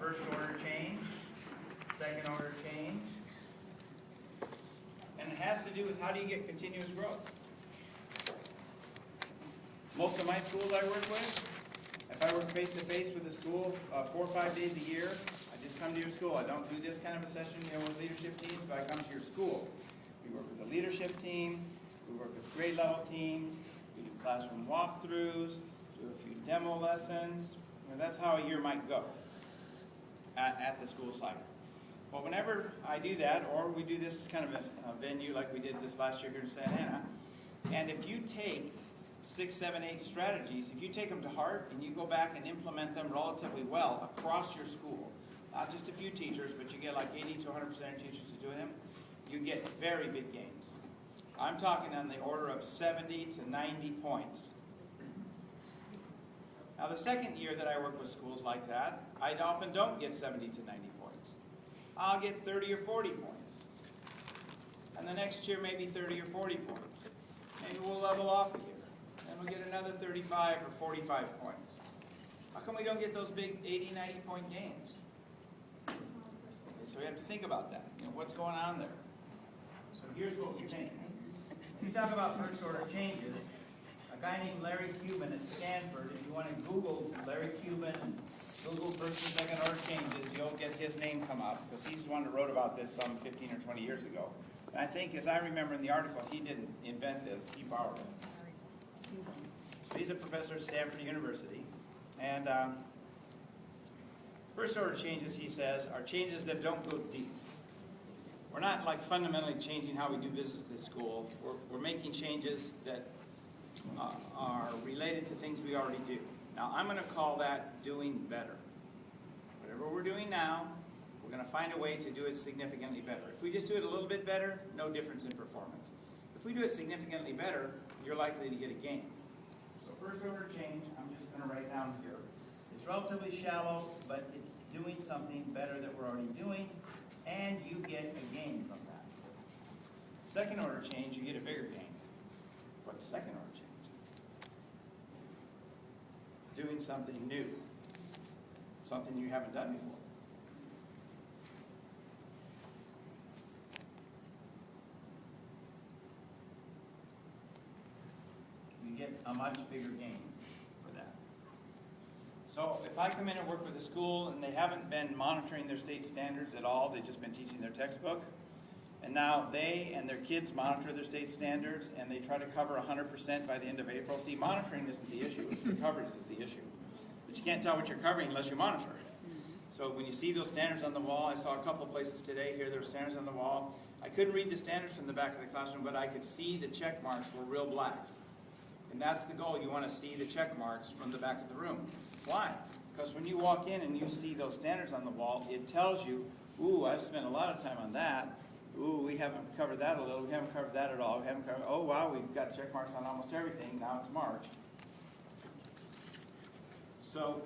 first order change, second order change, and it has to do with how do you get continuous growth. Most of my schools I work with, if I work face-to-face with a school 4 or 5 days a year, I just come to your school. I don't do this kind of a session, with leadership teams, but I come to your school. We work with the leadership team, we work with grade level teams, we do classroom walkthroughs, do a few demo lessons. That's how a year might go at the school site. But whenever I do that, or we do this kind of a venue like we did this last year here in Santa Ana, and if you take 6, 7, 8 strategies, if you take them to heart and you go back and implement them relatively well across your school, not just a few teachers, but you get like 80 to 100% of teachers to do them, you get very big gains. I'm talking on the order of 70 to 90 points. Now the second year that I work with schools like that, I often don't get 70 to 90 points. I'll get 30 or 40 points. And the next year maybe 30 or 40 points. Maybe we'll level off a year. And we'll get another 35 or 45 points. How come we don't get those big 80, 90 point gains? Okay, so we have to think about that. What's going on there? So here's what we think. When you talk about first order changes, a guy named Larry Cuban at Stanford, if you want to Google Larry Cuban and Google first and second order changes, you'll get his name come up, because he's the one that wrote about this some 15 or 20 years ago. And I think, as I remember in the article, he didn't invent this, he borrowed it. So he's a professor at Stanford University. And first order changes, he says, are changes that don't go deep. We're not like fundamentally changing how we do business at school. We're making changes that are related to things we already do. Now, I'm going to call that doing better. Whatever we're doing now, we're going to find a way to do it significantly better. If we just do it a little bit better, no difference in performance. If we do it significantly better, you're likely to get a gain. So first order change, I'm just going to write down here. It's relatively shallow, but it's doing something better that we're already doing, and you get a gain from that. Second order change, you get a bigger gain. What's second order change? Doing something new. Something you haven't done before. You get a much bigger gain for that. So if I come in and work with a school and they haven't been monitoring their state standards at all, they've just been teaching their textbook, and now they and their kids monitor their state standards and they try to cover 100% by the end of April. See, monitoring isn't the issue, it's the coverage is the issue. But you can't tell what you're covering unless you monitor. So when you see those standards on the wall, I saw a couple places today here, there were standards on the wall. I couldn't read the standards from the back of the classroom, but I could see the check marks were real black. And that's the goal. You want to see the check marks from the back of the room. Why? Because when you walk in and you see those standards on the wall, it tells you, ooh, I've spent a lot of time on that. Ooh, we haven't covered that a little. We haven't covered that at all. We haven't covered, oh, wow, we've got check marks on almost everything. Now it's March. So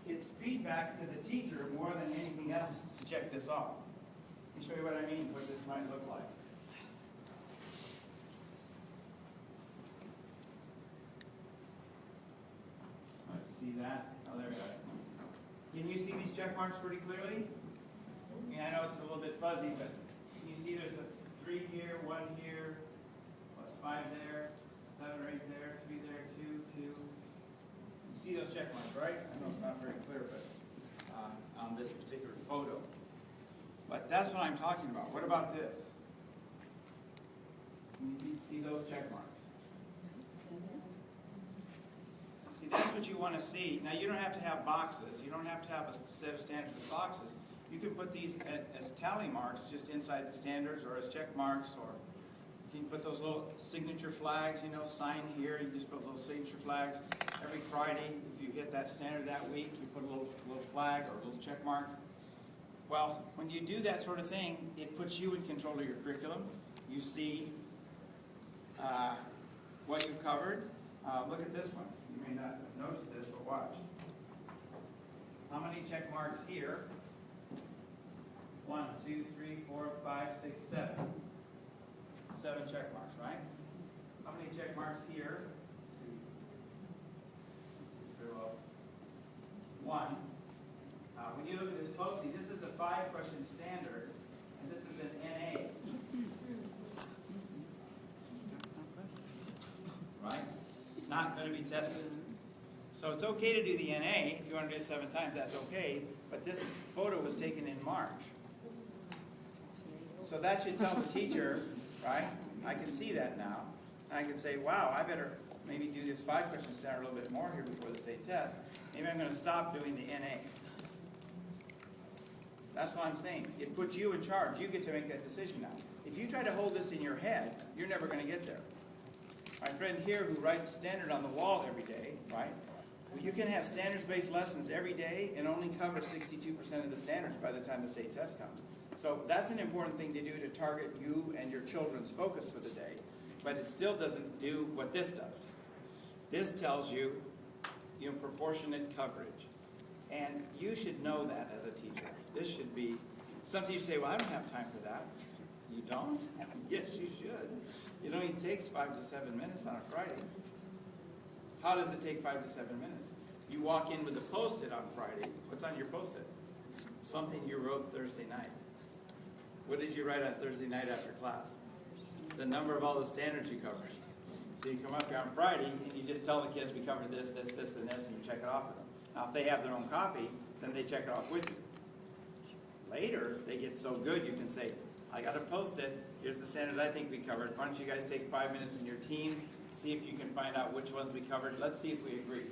it's feedback to the teacher more than anything else to check this off. Let me show you what I mean, what this might look like. See that? Oh, there we go. Can you see these check marks pretty clearly? I mean, I know it's a little bit fuzzy, but can you see there's a 3 here, 1 here, plus 5 there, 7 right there, 3 there, 2, 2. You see those check marks, right? I know it's not very clear, but on this particular photo. But that's what I'm talking about. What about this? Can you see those check marks? See, that's what you want to see. Now, you don't have to have boxes. You don't have to have a set of standards with boxes. You can put these as tally marks just inside the standards, or as check marks, or you can put those little signature flags, sign here. You just put little signature flags. Every Friday, if you hit that standard that week, you put a little flag or a little check mark. Well, when you do that sort of thing, it puts you in control of your curriculum. You see what you've covered. Look at this one. You may not have noticed this, but watch. How many check marks here? 1, 2, 3, 4, 5, 6, 7. 7 check marks, right? How many check marks here? Let's see. 1. when you look at this closely, this is a 5-question standard, and this is an NA. Right? Not going to be tested. So it's okay to do the NA. If you want to do it 7 times, that's okay. But this photo was taken in March. So that should tell the teacher, right? I can see that now. And I can say, wow, I better maybe do this 5-question standard a little bit more here before the state test. Maybe I'm going to stop doing the NA. That's what I'm saying. It puts you in charge. You get to make that decision now. If you try to hold this in your head, you're never going to get there. My friend here who writes standard on the wall every day, right? Well, you can have standards-based lessons every day and only cover 62% of the standards by the time the state test comes. So that's an important thing to do to target you and your children's focus for the day. But it still doesn't do what this does. This tells you, proportionate coverage. And you should know that as a teacher. This should be, some teachers say, well, I don't have time for that. You don't? Yes, you should. It only takes 5 to 7 minutes on a Friday. How does it take 5 to 7 minutes? You walk in with a Post-it on Friday. What's on your Post-it? Something you wrote Thursday night. What did you write on Thursday night after class? The number of all the standards you covered. So you come up here on Friday and you just tell the kids we covered this, this, this, and this, and you check it off with them. Now, if they have their own copy, then they check it off with you. Later, they get so good you can say, I got a Post-it. Here's the standards I think we covered. Why don't you guys take 5 minutes in your teams, see if you can find out which ones we covered. Let's see if we agree.